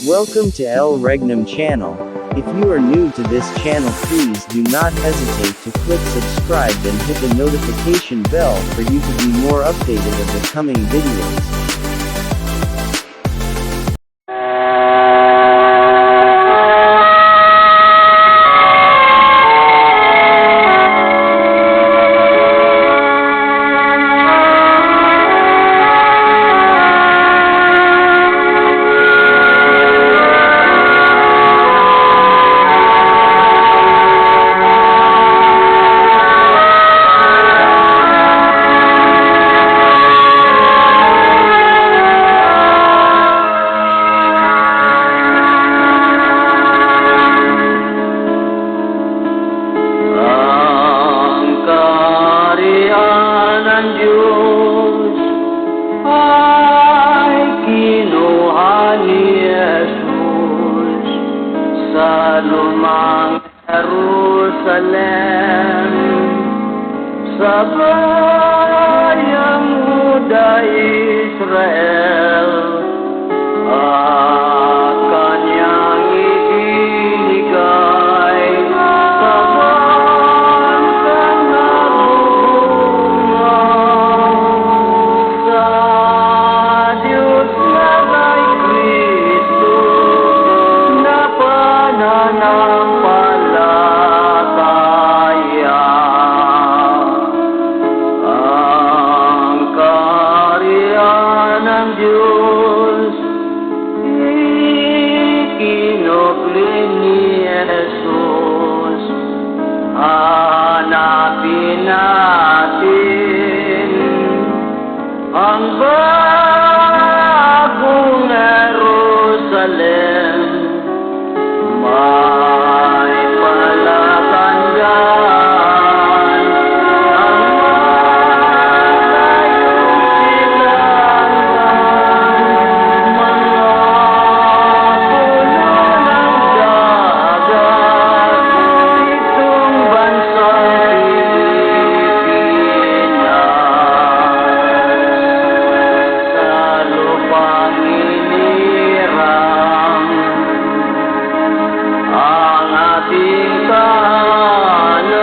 Welcome to El Regnum channel. If you are new to this channel, please do not hesitate to click subscribe and hit the notification bell for you to be more updated of the coming videos. Sa lumang Jerusalem, sa bayang Huda Israel, at kanyang ibinigay sa bansang narubungan sa Diyos na kay Kristo na pananampalataya. Ang kaharian ng Diyos ikinugli ni Jesus. Hanapin natin ang bagong Jerusalem. May palatandaan ang malayong silangan, mga puno ng dagat, itong bansang Pilipinas. Sa lupang inirang ang ating tahanan,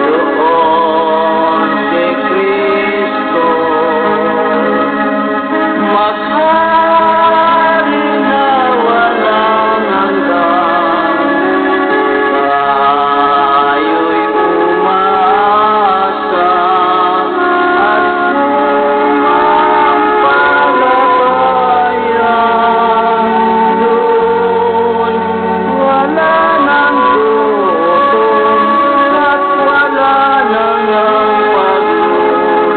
doon si Kristo maghari na walang hanggan. Tayo'y umasa at sumampalataya. Doon wala nang gutom at wala nang ang pagluluha.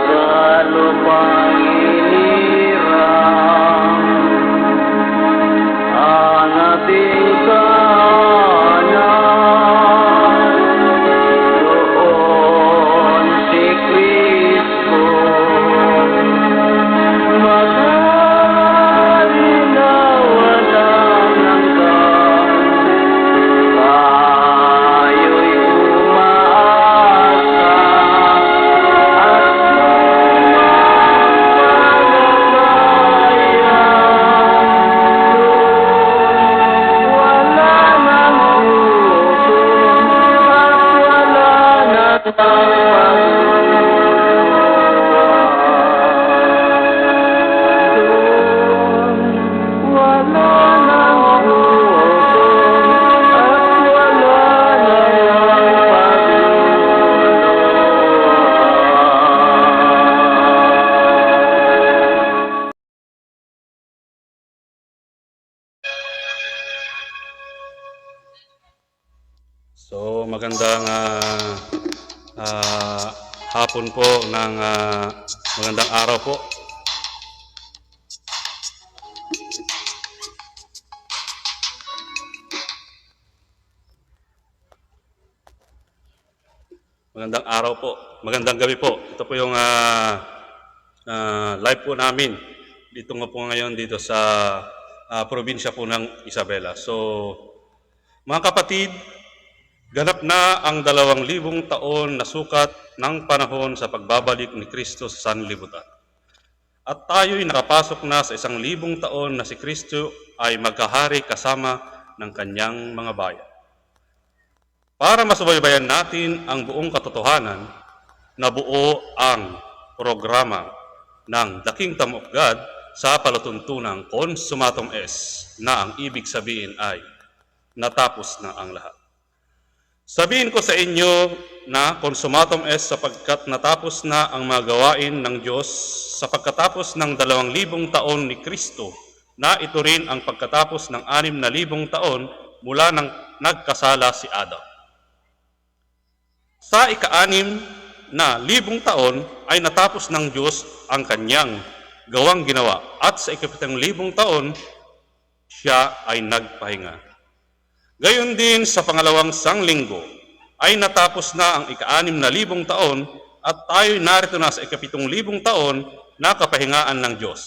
Sa lupang inirang ang ating tahanan, doon si Kristo maghari na walang hanggan. Tayo'y umaasa at sumampalataya. Doon wala nang gutom at wala nang pagluluha. Doon wala nang gutom at wala nang pagluluha. So magandang hapon po ng magandang araw po. Magandang araw po. Magandang gabi po. Ito po yung live po namin. Dito nga po ngayon dito sa probinsya po ng Isabela. So mga kapatid, Ganap na ang 2,000 taon na sukat ng panahon sa pagbabalik ni Kristo sa sanlibutan. At tayo'y nakapasok na sa 1,000 taon na si Kristo ay magkahari kasama ng kanyang mga bayan. Para masubaybayan natin ang buong katotohanan na buo ang programa ng The Kingdom of God sa palatuntunang consummatum est, na ang ibig sabihin ay natapos na ang lahat. Sabihin ko sa inyo na consummatum est sapagkat natapos na ang mga gawain ng Diyos sa pagkatapos ng 2,000 taon ni Kristo, na ito rin ang pagkatapos ng 6,000 taon mula nang nagkasala si Adam. Sa ika-6 na 1,000 taon ay natapos ng Diyos ang kanyang gawang ginawa, at sa ika-7,000 taon siya ay nagpahinga. Gayon din sa pangalawang sanglinggo ay natapos na ang ika-6,000 taon, at tayo'y narito na sa ika-7,000 taon na kapahingaan ng Diyos.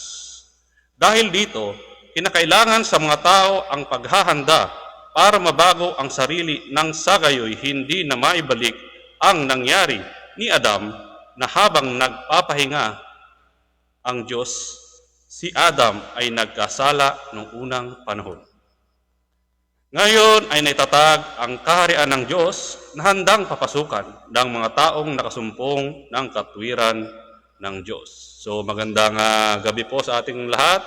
Dahil dito, kinakailangan sa mga tao ang paghahanda para mabago ang sarili nang sa gayoy hindi na maibalik ang nangyari ni Adam, na habang nagpapahinga ang Diyos, si Adam ay nagkasala noong unang panahon. Ngayon ay naitatag ang kaharian ng Diyos na handang papasukan ng mga taong nakasumpong ng katwiran ng Diyos. So magandang gabi po sa ating lahat,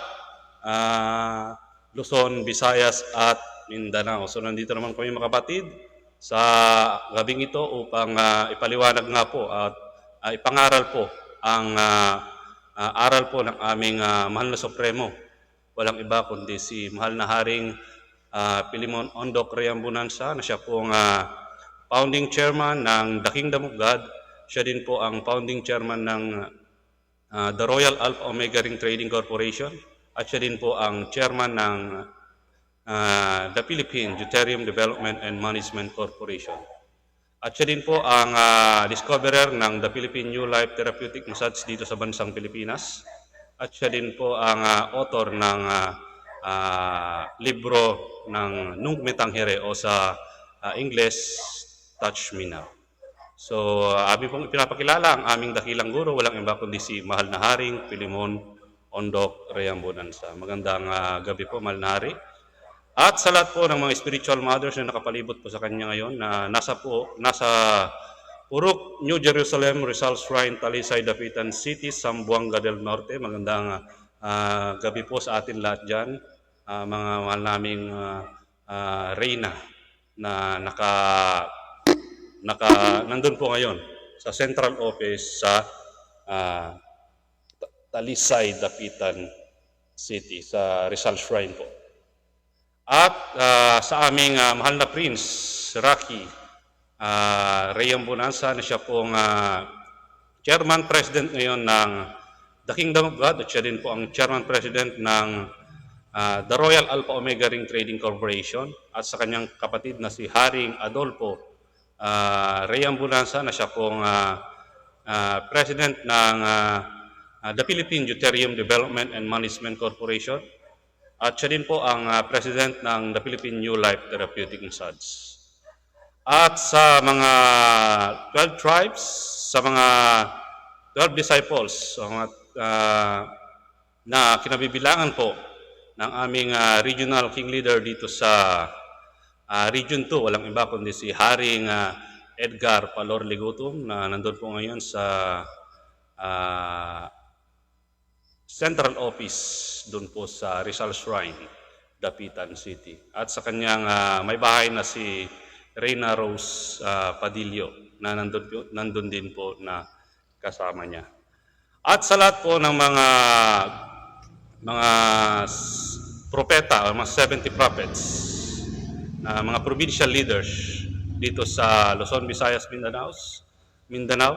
Luzon, Visayas at Mindanao. So nandito naman kami mga kapatid sa gabing ito upang ipaliwanag nga po at ipangaral po ang aral po ng aming mahal na Supremo. Walang iba kundi si mahal na Haring Pilimon Ondoc Reambunanza, na siya po ang founding chairman ng The Kingdom of God. Siya din po ang founding chairman ng The Royal Alpha Omega Ring Trading Corporation, at siya din po ang chairman ng The Philippine Deuterium Development and Management Corporation. At siya din po ang discoverer ng The Philippine New Life Therapeutic Massage dito sa bansang Pilipinas. At siya din po ang author ng libro ng Nunc Me Tangere, o sa English, Touch Me Now. So, aming pong ipinapakilala ang aming dakilang guro, walang iba kundi si mahal na Haring Pilimon Ondoc Reambunanza. Magandang gabi po, mahal na Hari. At sa lahat po ng mga spiritual mothers na nakapalibot po sa kanya ngayon, na nasa Purok, New Jerusalem, Rizal Shrine, Talisay, Dapitan City, Zamboanga del Norte. Magandang gabi po sa atin lahat dyan, mga mahal naming Reyna na nandun po ngayon sa Central Office sa Talisay, Dapitan City, sa Rizal Shrine po. At sa aming mahal na Prince Rocky Reambunanza, na siya pong Chairman President ngayon ng The Kingdom of God, at siya din po ang Chairman President ng The Royal Alpha Omega Ring Trading Corporation, at sa kanyang kapatid na si Haring Adolfo Reambunanza, na siya pong President ng The Philippine Deuterium Development and Management Corporation, at siya din po ang President ng The Philippine New Life Therapeutic Massage. At sa mga 12 tribes, sa mga 12 disciples, sa mga na kinabibilangan po ng aming regional king leader dito sa Region 2, walang iba kundi si Haring Edgar Palor Ligutum, na nandun po ngayon sa Central Office doon po sa Rizal Shrine, Dapitan City. At sa kanyang may bahay na si Reyna Rose Padillo, na nandun din po na kasama niya. At sa lahat po ng mga propeta, o mga 70 prophets, mga provincial leaders dito sa Luzon, Visayas, Mindanao,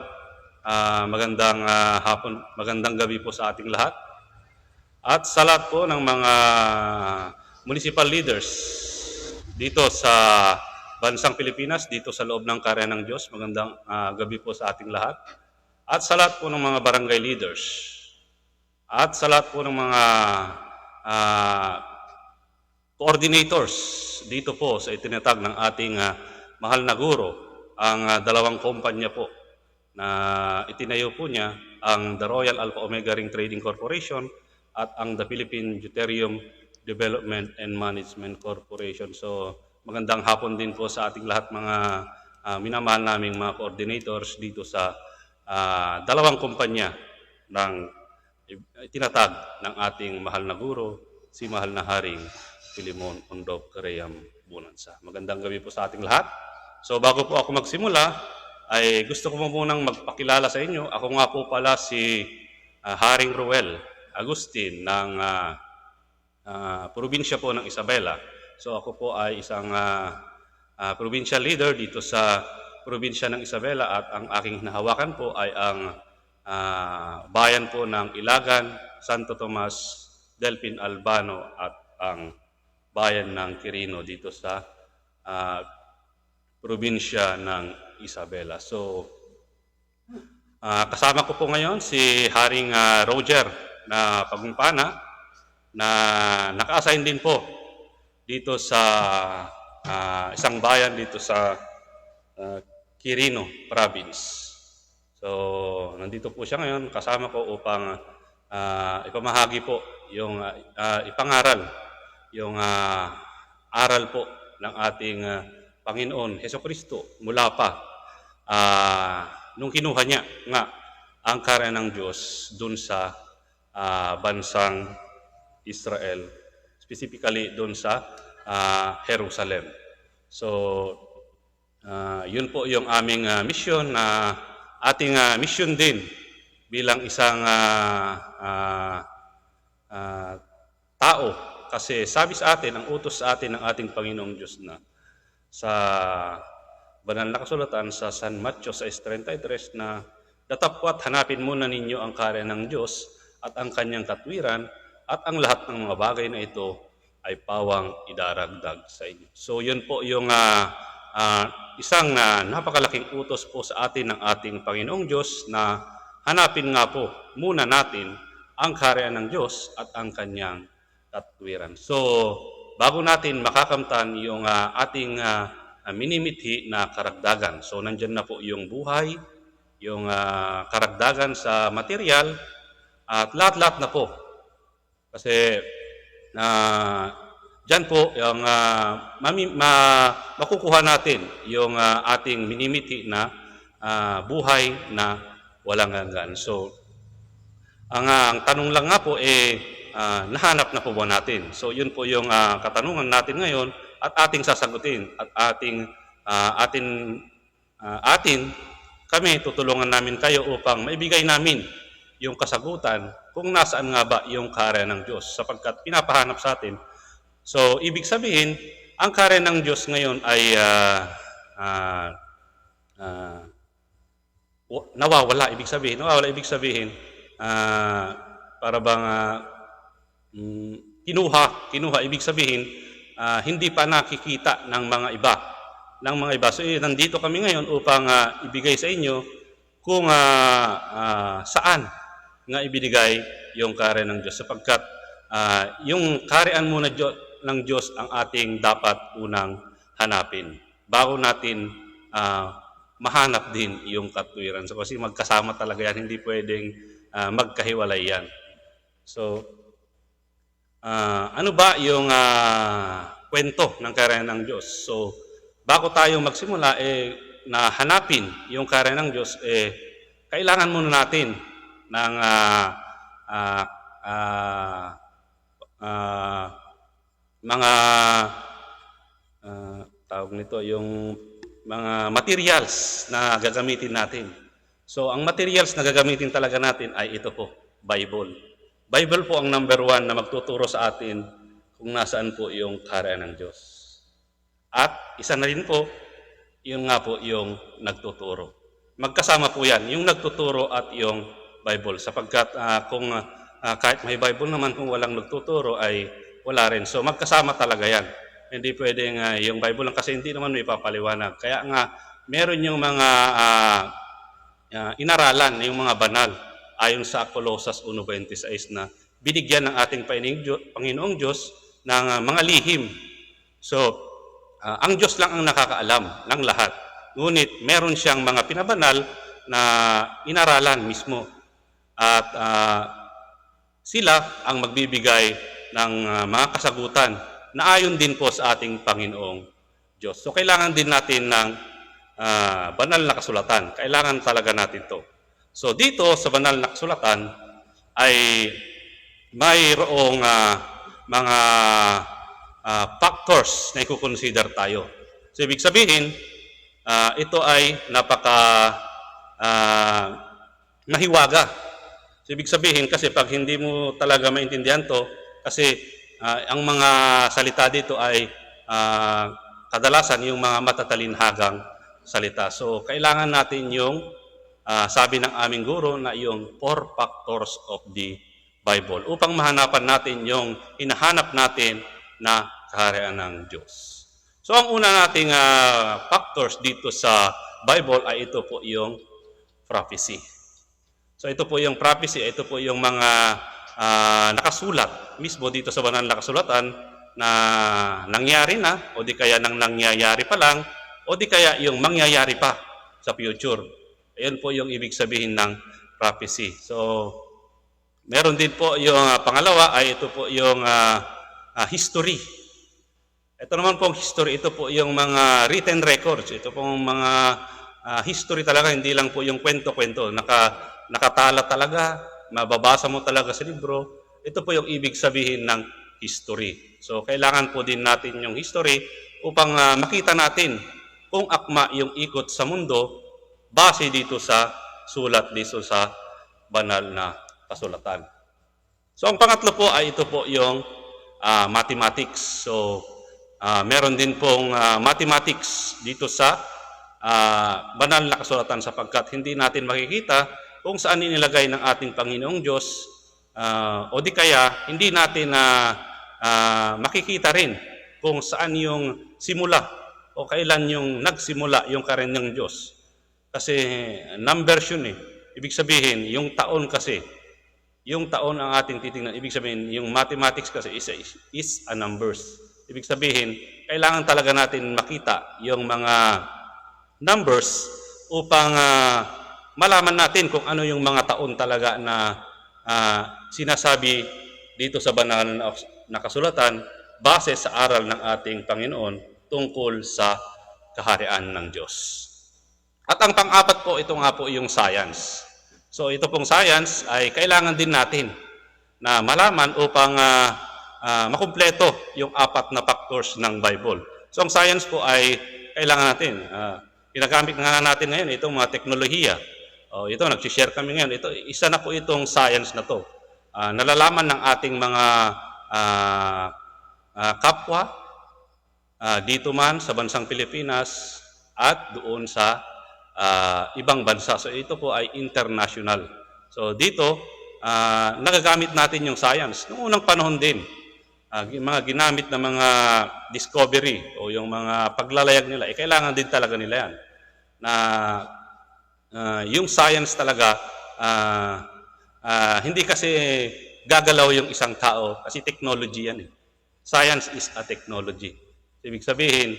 magandang hapon, magandang gabi po sa ating lahat. At sa lahat po ng mga municipal leaders dito sa bansang Pilipinas, dito sa loob ng kaharian ng Diyos, magandang gabi po sa ating lahat. At sa lahat po ng mga barangay leaders, at sa lahat po ng mga coordinators dito po sa itinatag ng ating mahal na guro, ang dalawang kumpanya po na itinayo po niya, ang The Royal Alpha Omega Ring Trading Corporation at ang The Philippine Deuterium Development and Management Corporation. So magandang hapon din po sa ating lahat mga minamahal naming mga coordinators dito sa dalawang kumpanya ng itinatag ng ating mahal na guro, si mahal na Haring Filimon Ondob Carayam Bunansa. Magandang gabi po sa ating lahat. So bago po ako magsimula, ay gusto ko munang magpakilala sa inyo. Ako nga po pala si Haring Ruel Agustin ng probinsya po ng Isabela. So ako po ay isang provincial leader dito sa probinsya ng Isabela at ang aking hinahawakan po ay ang bayan po ng Ilagan, Santo Tomas, Delphin Albano at ang bayan ng Quirino dito sa probinsya ng Isabela. So, kasama ko po ngayon si Haring Roger na Pagumpana na naka-assign din po dito sa isang bayan dito sa Quirino Province. So, nandito po siya ngayon kasama ko upang ipamahagi po yung ipangaral, yung aral po ng ating Panginoon Hesukristo mula pa nung kinuha niya nga ang karya ng Diyos dun sa bansang Israel, specifically dun sa Jerusalem. So, yun po yung aming mission na ating mission din bilang isang tao. Kasi sabi sa atin, ang utos sa atin ng ating Panginoong Diyos na sa banal na kasulatan sa San Mateo 6:33 na datapwat hanapin muna ninyo ang karya ng Diyos at ang kanyang katwiran at ang lahat ng mga bagay na ito ay pawang idaragdag sa inyo. So yun po yung isang napakalaking utos po sa atin ng ating Panginoong Diyos na hanapin nga po muna natin ang karya ng Diyos at ang kanyang katwiran. So bago natin makakamtan yung ating minimithi na karagdagan. So, nandyan na po yung buhay, yung karagdagan sa material, at lahat-lahat na po. Kasi, dyan po, yung, makukuha natin yung ating minimithi na buhay na walang hanggan. So, ang tanong lang nga po, nahanap na po ba natin? So, yun po yung katanungan natin ngayon, at ating sasagutin at kami tutulungan namin kayo upang maibigay namin yung kasagutan kung nasaan nga ba yung karya ng Diyos sapagkat pinapahanap sa atin. So ibig sabihin, ang karya ng Diyos ngayon ay nawawala. Ibig sabihin para bang kinuha ibig sabihin hindi pa nakikita ng mga iba. So, nandito kami ngayon upang ibigay sa inyo kung saan nga ibinigay yung karya ng Diyos. Sapagkat yung karyaan muna ng Diyos ang ating dapat unang hanapin. Bago natin mahanap din yung katwiran. So, kasi magkasama talaga yan. Hindi pwedeng magkahiwalay yan. So, ano ba yung kwento ng karya ng Diyos? So, bago tayo magsimula, na hanapin yung karya ng Diyos, kailangan muna natin ng mga tawag nito, yung mga materials na gagamitin natin. So, ang materials na gagamitin talaga natin ay ito po, Bible. Bible po ang number 1 na magtuturo sa atin kung nasaan po yung karya ng Diyos. At isa na rin po, yun nga po yung nagtuturo. Magkasama po yan, yung nagtuturo at yung Bible. Sapagkat kung kahit may Bible naman, kung walang nagtuturo ay wala rin. So magkasama talaga yan. Hindi pwedeng yung Bible lang kasi hindi naman may papaliwanag. Kaya nga, meron yung mga inaralan, yung mga banal, ayon sa Colosas 1:26 na binigyan ng ating Panginoong Diyos ng mga lihim. So, ang Diyos lang ang nakakaalam ng lahat. Ngunit meron siyang mga pinabanal na inaralan mismo. At sila ang magbibigay ng mga kasagutan na ayon din po sa ating Panginoong Diyos. So kailangan din natin ng banal na kasulatan. Kailangan talaga natin to. So dito sa banal na kasulatan ay mayroong mga factors na i-consider tayo. So ibig sabihin, ito ay napaka nahiwaga. So ibig sabihin kasi pag hindi mo talaga maintindihan to, kasi ang mga salita dito ay kadalasan yung mga matatalinhagang salita. So kailangan natin yung sabi ng aming guro na yung 4 factors of the Bible upang mahanapan natin yung hinahanap natin na kaharian ng Diyos. So ang una nating factors dito sa Bible ay ito po yung prophecy. So ito po yung prophecy, ito po yung mga nakasulat mismo dito sa banal na kasulatan na nangyari na o di kaya nang nangyayari pa lang o di kaya yung mangyayari pa sa future. Ayan po yung ibig sabihin ng prophecy. So meron din po yung pangalawa ay ito po yung history. Ito naman pong history, ito po yung mga written records. Ito pong mga history talaga, hindi lang po yung kwento-kwento. Nakatala talaga, mababasa mo talaga sa libro. Ito po yung ibig sabihin ng history. So kailangan po din natin yung history upang makita natin kung akma yung ikot sa mundo base dito sa sulat dito sa banal na kasulatan. So ang pangatlo po ay ito po yung mathematics. So meron din pong mathematics dito sa banal na kasulatan sapagkat hindi natin makikita kung saan inilagay ng ating Panginoong Diyos o di kaya hindi natin makikita rin kung saan yung simula o kailan yung nagsimula yung kaharian ng Diyos. Kasi numbers yun eh. Ibig sabihin, yung taon kasi, yung taon ang ating titingnan. Ibig sabihin, yung mathematics kasi is a numbers. Ibig sabihin, kailangan talaga natin makita yung mga numbers upang malaman natin kung ano yung mga taon talaga na sinasabi dito sa banal na kasulatan base sa aral ng ating Panginoon tungkol sa kaharian ng Diyos. At ang pang-apat po, ito nga po yung science. So ito pong science ay kailangan din natin na malaman upang makumpleto yung 4 na factors ng Bible. So ang science po ay kailangan natin. Ginagamit nga natin ngayon itong mga teknolohiya. Ito, nag-share kami ngayon. Ito, isa na po itong science na to. Nalalaman ng ating mga kapwa dito man sa bansang Pilipinas at doon sa ibang bansa. So ito po ay international. So dito, nagagamit natin yung science. Noong unang panahon din, mga ginamit na mga discovery o yung mga paglalayag nila, kailangan din talaga nila yan. Na yung science talaga, hindi kasi gagalaw yung isang tao kasi technology yan eh. Science is a technology. Ibig sabihin,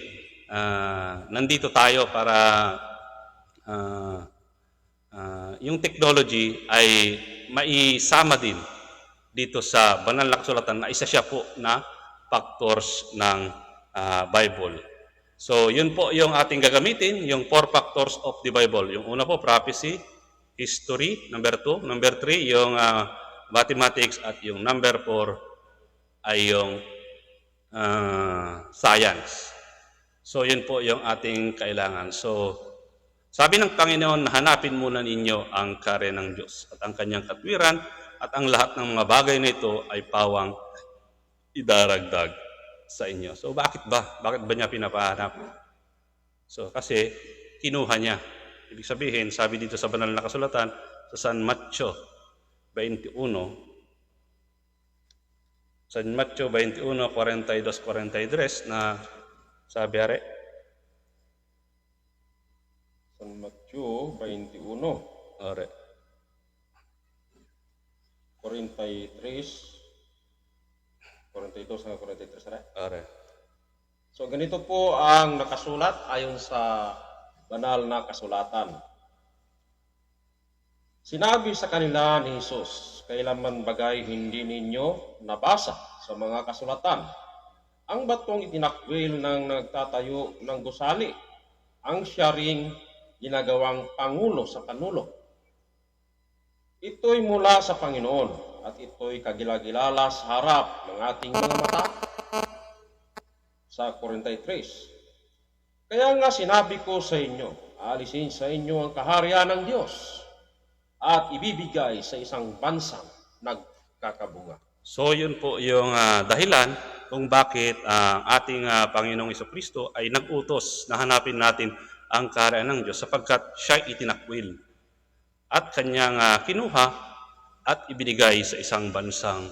nandito tayo para yung technology ay maisama din dito sa banal na kasulatan na isa siya po na factors ng Bible. So, yun po yung ating gagamitin, yung 4 factors of the Bible. Yung una po, prophecy, history, number 2. Number 3, yung mathematics. At yung number 4 ay yung science. So, yun po yung ating kailangan. So, sabi ng Panginoon, hanapin muna ninyo ang kaharian ng Diyos at ang kanyang katwiran at ang lahat ng mga bagay na ito ay pawang idaragdag sa inyo. So bakit ba? Bakit ba niya pinapahanap? So kasi kinuha niya. Ibig sabihin, sabi dito sa banal na kasulatan sa San Mateo 21, San Mateo 21, 42-43 na sabi are, San Mateo 21, are, 43, 42 hanggang 43 are. are. So ganito po ang nakasulat ayon sa banal na kasulatan. Sinabi sa kanila ni Jesus, kailanman bagay hindi ninyo nabasa sa mga kasulatan. Ang batong itinakwil ng nagtatayo ng gusali, ang siya ring ginagawang pangulo sa panulo. Ito'y mula sa Panginoon at ito'y kagilagilala sa harap ng ating mga mata. Sa 43. Kaya nga sinabi ko sa inyo, alisin sa inyo ang kaharian ng Diyos at ibibigay sa isang bansang nagkakabunga. So yun po yung dahilan kung bakit ang ating Panginoong Jesucristo ay nag-utos na hanapin natin ang kaharian ng Diyos sapagkat siya itinakwil at kanyang kinuha at ibinigay sa isang bansang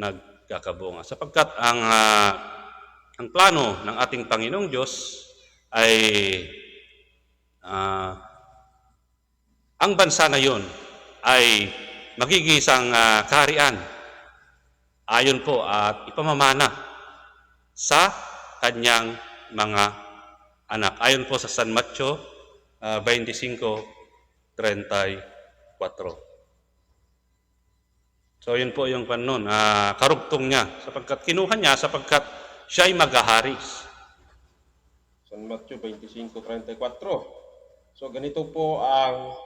nagkakabunga. Sapagkat ang plano ng ating Panginoong Diyos ay ang bansa na yon ay magiging isang kaharian ayon po at ipamamana sa kanyang mga anak. Ayon po sa San Mateo 25:34. So yun po yung panon, karugtong niya sapagkat kinuha niya sapagkat siya ay maghahari. San Mateo 25:34. So ganito po ang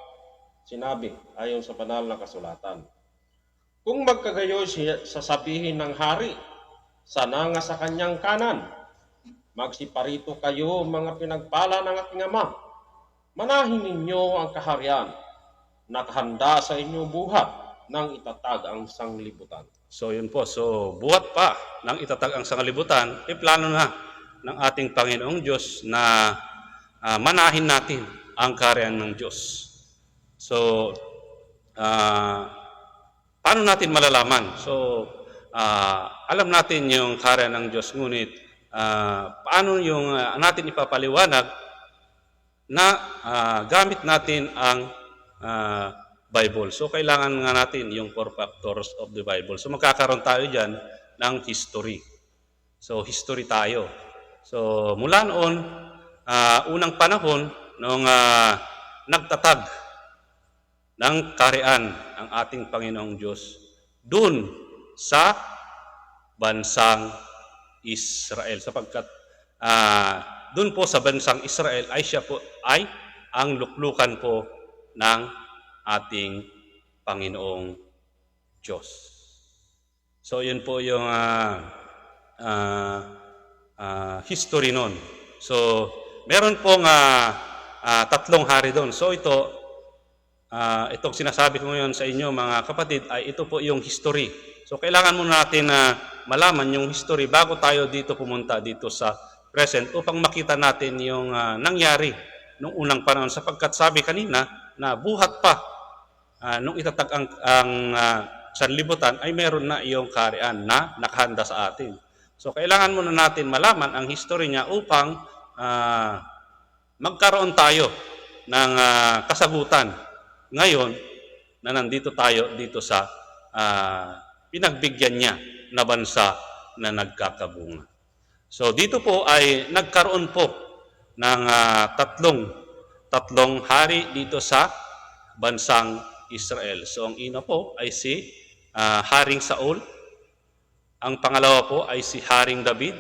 sinabi ayon sa banal na kasulatan. Kung magkagayoy sasabihin ng hari, sana nga sa kanyang kanan, magsiparito kayo mga pinagpala ng aking ama. Manahin ninyo ang kaharian, nakahanda sa inyo buhat nang itatag ang sanglibutan. So yun po, so buhat pa nang itatag ang sanglibutan, plano na ng ating Panginoong Diyos na manahin natin ang kaharian ng Diyos. So, paano natin malalaman? So, alam natin yung kaharian ng Diyos, ngunit paano yung natin ipapaliwanag na gamit natin ang Bible. So, kailangan nga natin yung 4 factors of the Bible. So, magkakaroon tayo dyan ng history. So, history tayo. So, mula noon, unang panahon, nung nagtatag ng kaharian ang ating Panginoong Diyos, dun sa bansang Israel. Sapagkat dun po sa bansang Israel ay siya po ay ang luklukan po ng ating Panginoong Diyos. So, yun po yung history nun. So, meron pong 3 hari doon. So, itong sinasabi ko ngayon sa inyo mga kapatid ay ito po yung history. So, kailangan muna natin malaman yung history bago tayo dito pumunta dito sa present upang makita natin yung nangyari nung unang panahon. Sapagkat sabi kanina na buhat pa nung itatag ang sanlibutan ay meron na yung kaharian na nakahanda sa atin. So, kailangan muna natin malaman ang history niya upang magkaroon tayo ng kasagutan ngayon na nandito tayo dito sa pinagbigyan niya na bansa na nagkakabunga. So, dito po ay nagkaroon po ng tatlong hari dito sa bansang Israel. So, ang ina po ay si Haring Saul, ang pangalawa po ay si Haring David,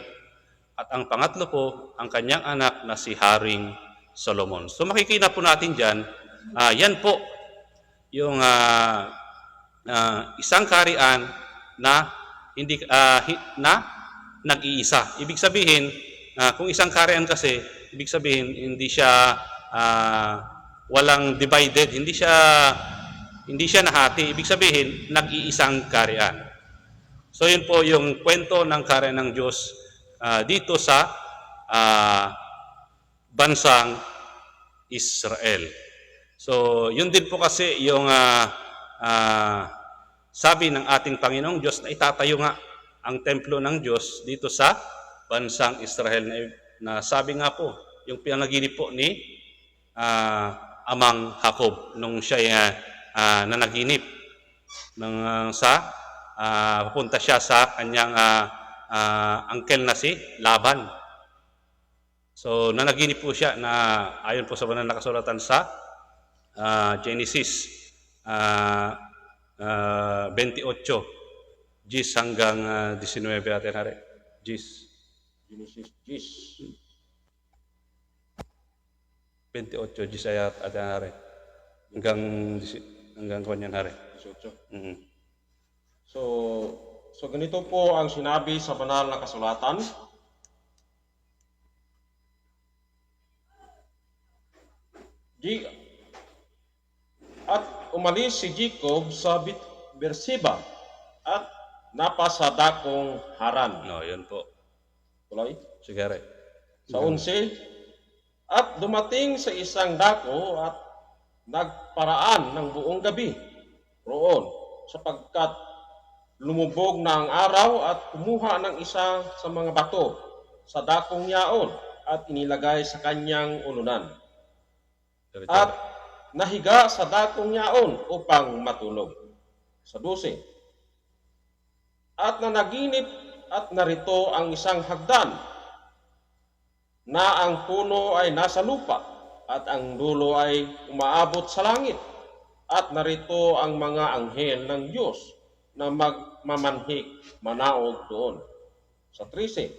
at ang pangatlo po ang kanyang anak na si Haring Solomon. So, makikita po natin dyan, yan po yung isang kaharian na hindi na nag-iisa. Ibig sabihin, kung isang kaharian kasi, ibig sabihin hindi siya walang divided, hindi siya nahati. Ibig sabihin, nag-iisang kaharian. So, yun po yung kwento ng kaharian ng Diyos dito sa bansang Israel. So, yun din po kasi yung sabi ng ating Panginoong Diyos na itatayo nga ang templo ng Diyos dito sa bansang Israel na sabi nga po, yung pinanaginip po ni Amang Jacob nung siya nanaginip pupunta siya sa kanyang uncle na si Laban. So, nanaginip po siya na ayon po sa banal na kasulatan sa Genesis 28, 10 hanggang 19 natin hari. Genesis 10. 28, 10 ayat atin hari. Hanggang kanyan hari. 18. Mhm. So ganito po ang sinabi sa banal na kasulatan. At umalis si Jacob sa Beersheba at napasa dakong Haran. No, yun po. Tuloy. Sige hari. Sa 11, at dumating sa isang dako at nagparaan ng buong gabi roon sapagkat lumubog na ang araw at kumuha ng isa sa mga bato sa dakong yaon at inilagay sa kanyang ulunan. At nahiga sa dakong yaon upang matulog. Sa 12, at nanaginip at narito ang isang hagdan na ang puno ay nasa lupa at ang dulo ay umaabot sa langit. At narito ang mga anghel ng Diyos na magmamanhik, manaog doon. Sa 13,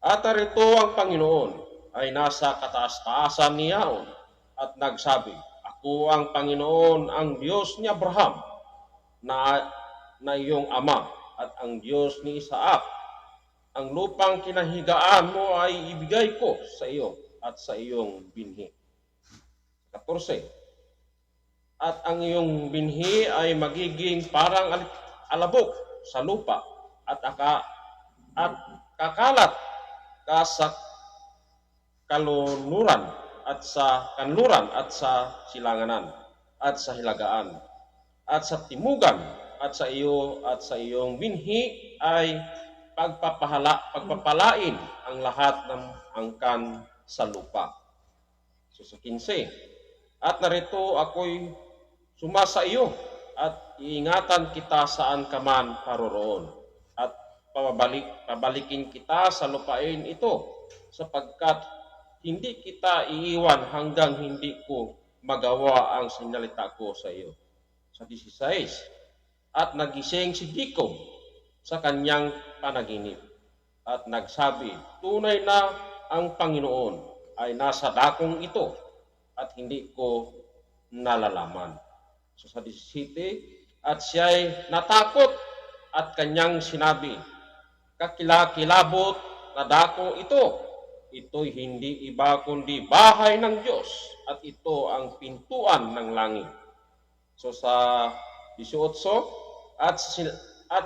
at narito ang Panginoon ay nasa kataas-taasan ni Yaon at nagsabi, ako ang Panginoon, ang Diyos ni Abraham, na iyong ama, at ang Diyos ni Isaac. Ang lupang kinahigaan mo ay ibigay ko sa iyo at sa iyong binhi. 14, at ang iyong binhi ay magiging parang alabok sa lupa at kakalat ka sa kanluran at sa silanganan at sa hilagaan at sa timugan at sa iyo at sa iyong binhi ay pagpapalain ang lahat ng angkan sa lupa. So sa 15, at narito ako'y sumasa iyo at iingatan kita saan ka man paroroon at pabalikin kita sa lupain ito sapagkat hindi kita iiwan hanggang hindi ko magawa ang sinalita ko sa iyo. Sa 16, at nagising si Jacob sa kanyang panaginip at nagsabi, tunay na ang Panginoon ay nasa dakong ito at hindi ko nalalaman. So sa 17, at siya'y natakot at kanyang sinabi, kakilakilabot na dako ito'y hindi iba kundi bahay ng Diyos at ito ang pintuan ng langit. So sa 18, at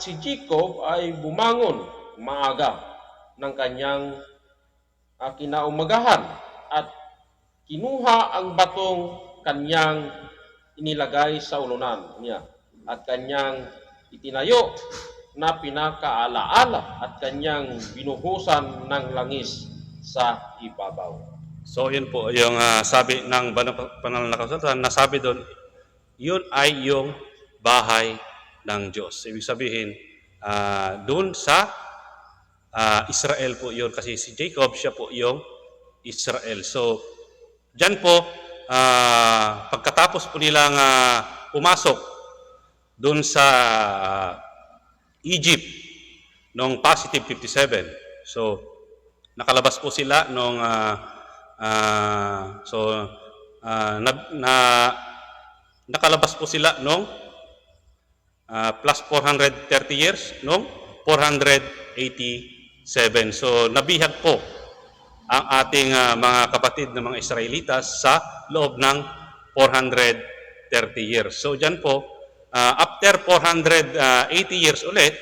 si Jacob ay bumangon maaga ng kanyang kinaumagahan at kinuha ang batong kanyang inilagay sa ulunan niya at kanyang itinayo na pinakaalaala at kanyang binuhusan ng langis sa ibabaw. So, yun po yung sabi ng banal na kasulatan, nasabi doon, yun ay yung bahay ng Diyos. Ibig sabihin, doon sa Israel po yun. Kasi si Jacob, siya po yung Israel. So, dyan po, pagkatapos po nilang pumasok doon sa Egypt noong positive 57. So, nakalabas po sila noong nakalabas po sila noong plus 430 years noong 487. So, nabihag po ang ating mga kapatid na mga Israelitas sa loob ng 430 years. So, dyan po, after 480 years ulit,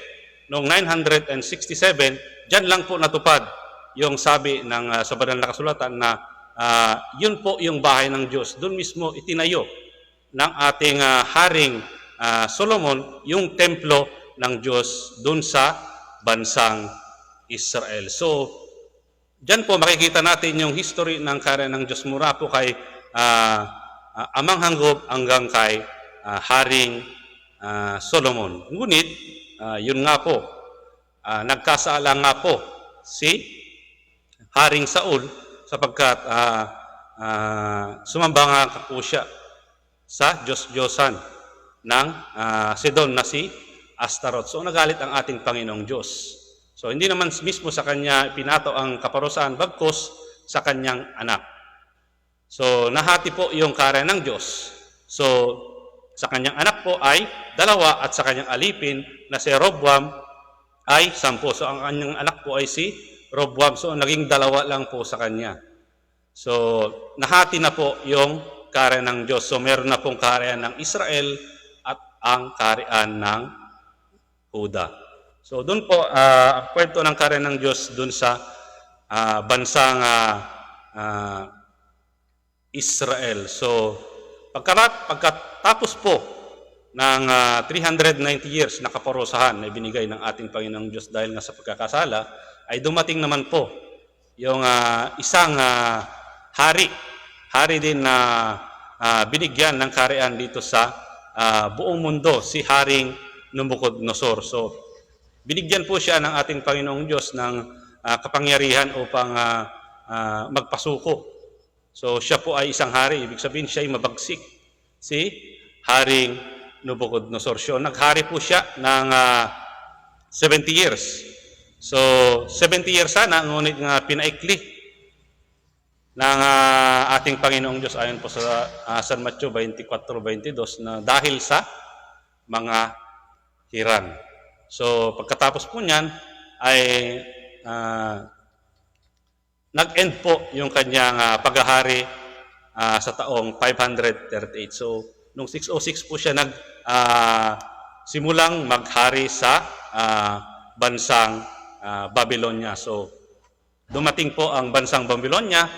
noong 967, dyan lang po natupad yung sabi ng sa banal na kasulatan na yun po yung bahay ng Diyos. Doon mismo itinayo ng ating Haring Solomon yung templo ng Diyos doon sa bansang Israel. So, dyan po makikita natin yung history ng karya ng Diyos mula po kay Amang Hanggob hanggang kay Haring Solomon. Ngunit, yun nga po, nagkasala nga po si Haring Saul sapagkat sumamba nga po siya sa Diyos-Diyosan ng Sidon na si Astaroth. So nagalit ang ating Panginoong Diyos. So hindi naman mismo sa kanya pinato ang kaparusahan bagkus sa kanyang anak. So nahati po yung karya ng Diyos. So sa kanyang anak po ay 2 at sa kanyang alipin na si Roboam ay 10. So ang kanyang anak po ay si Roboam. So naging 2 lang po sa kanya. So nahati na po yung karya ng Diyos. So meron na pong karya ng Israel at ang karyaan ng Huda. So doon po ang kwento ng karya ng Diyos doon sa bansang Israel. So pagkatapos po ng 390 years na kaparusahan na ibinigay ng ating Panginoong Diyos dahil nga sa pagkakasala, ay dumating naman po yung isang hari din na binigyan ng karyaan dito sa buong mundo, si Haring Nabucodonosor. So binigyan po siya ng ating Panginoong Diyos ng kapangyarihan upang magpasuko. So siya po ay isang hari, ibig sabihin siya ay mabagsik, si Haring Nabucodonosor. So naghari po siya ng 70 years. So 70 years sana, ngunit nga pinaikli ng ating Panginoong Diyos ayon po sa San Mateo 24:22 na dahil sa mga hiran. So pagkatapos po niyan ay nag-end po yung kanyang paghahari sa taong 538. So noong 606 po siya simulang maghari sa bansang Babylonia. So dumating po ang bansang Babylonia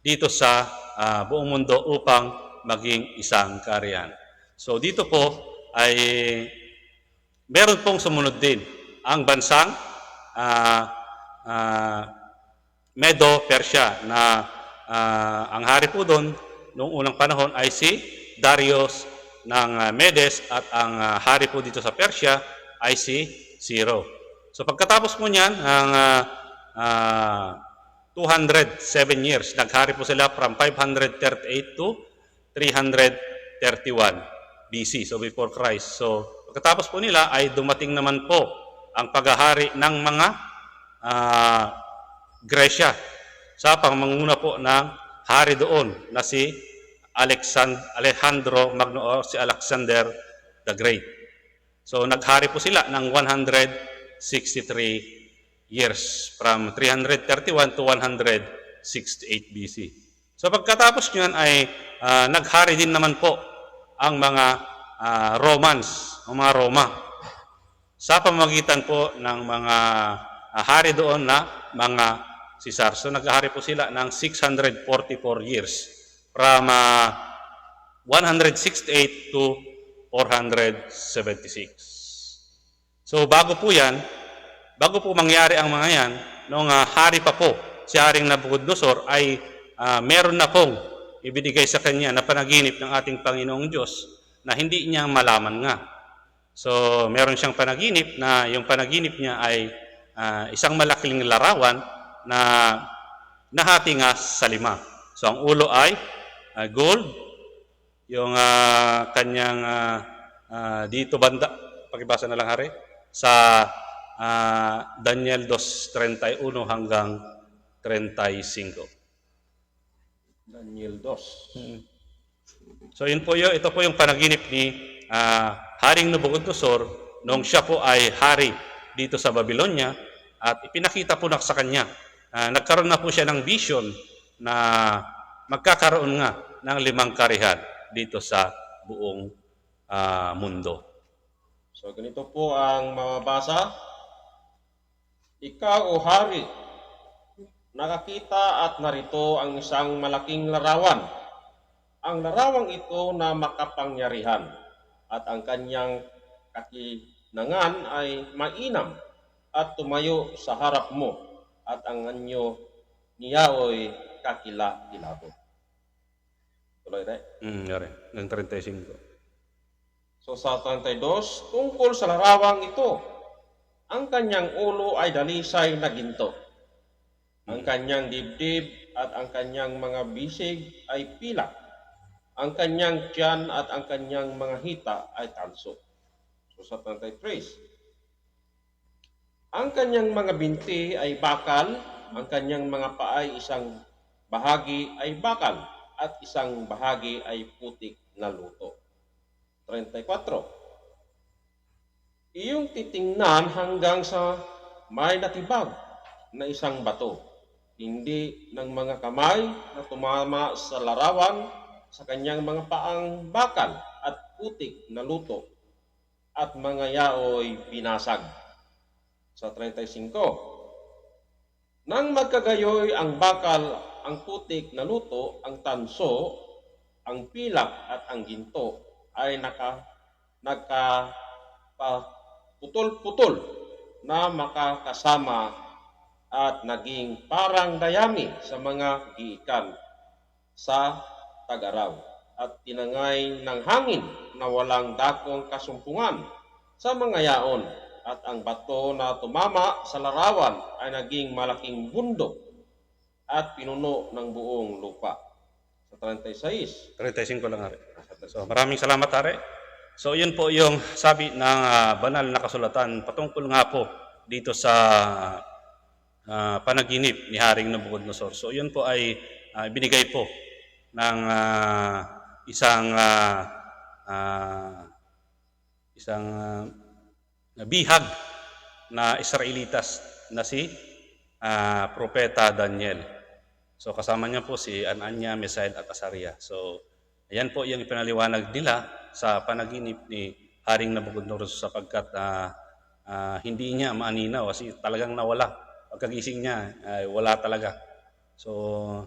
dito sa buong mundo upang maging isang kaharian. So dito po ay meron pong sumunod din ang bansang Medo-Persia na ang hari po doon noong unang panahon ay si Darius ng Medes at ang hari po dito sa Persia ay si Ciro. So pagkatapos po niyan, ang 207 years, naghari po sila from 538 to 331 BC, so before Christ. So pagkatapos po nila ay dumating naman po ang paghahari ng mga Gresya sa pangunguna po ng hari doon na si Alejandro Magno o si Alexander the Great. So naghari po sila ng 163 years from 331 to 168 BC. So pagkatapos niyan ay naghari din naman po ang mga Romans, o mga Roma sa pamamagitan po ng mga hari doon na mga Caesar. So naghari po sila ng 644 years from 168 to 476. So bago po mangyari ang mga yan, noong hari pa po, si Haring Nabucodonosor ay meron na pong ibinigay sa kanya na panaginip ng ating Panginoong Diyos na hindi niya malaman nga. So meron siyang panaginip na yung panaginip niya ay isang malaking larawan na nahati nga sa 5. So ang ulo ay gold, yung kanyang dito banda, pakibasa na lang hari, sa Daniel 2:31 hanggang 35. Daniel 2. So ito po yung panaginip ni Haring Nabucodonosor noong siya po ay hari dito sa Babylonia at ipinakita po sa kanya. Nagkaroon na po siya ng vision na magkakaroon nga ng 5 kaharian dito sa buong mundo. So ganito po ang mababasa. Ikaw o hari, nakakita at narito ang isang malaking larawan. Ang larawang ito na makapangyarihan at ang kanyang kakinangan ay mainam at tumayo sa harap mo at ang anyo niya ay kakila-kilabot. Tuloy tayo. Yari, ng 35. So sa 32, tungkol sa larawang ito, ang kanyang ulo ay dalisay na ginto. Ang kanyang dibdib at ang kanyang mga bisig ay pilak. Ang kanyang tiyan at ang kanyang mga hita ay tanso. So sa 33, ang kanyang mga binti ay bakal, ang kanyang mga paa ay isang bahagi ay bakal, at isang bahagi ay putik na luto. 34. Iyong titingnan hanggang sa may natibag na isang bato, hindi ng mga kamay na tumama sa larawan sa kanyang mga paang bakal at putik na luto, at mga yaoy binasag. Sa 35, nang magkagayoy ang bakal, ang putik na luto, ang tanso, ang pilak at ang ginto ay nagkaputol-putol na makakasama at naging parang dayami sa mga giikan sa tag-araw at tinangay ng hangin na walang dakong kasumpungan sa mga yaon, at ang bato na tumama sa larawan ay naging malaking bundok at pinuno ng buong lupa. Sa 36. 35 lang, Hari. So, maraming salamat, Hari. So, yun po yung sabi ng banal na kasulatan patungkol nga po dito sa panaginip ni Haring Nabucodonosor. So, yun po ay binigay po ng isang bihag na Israelitas na si Propeta Daniel. So kasama niya po si Anania, Misael at Azaria. So ayan po yung ipinaliwanag nila sa panaginip ni Haring Nabucodonosor sapagkat hindi niya maaninaw kasi talagang nawala. Pagkagising niya ay wala talaga. So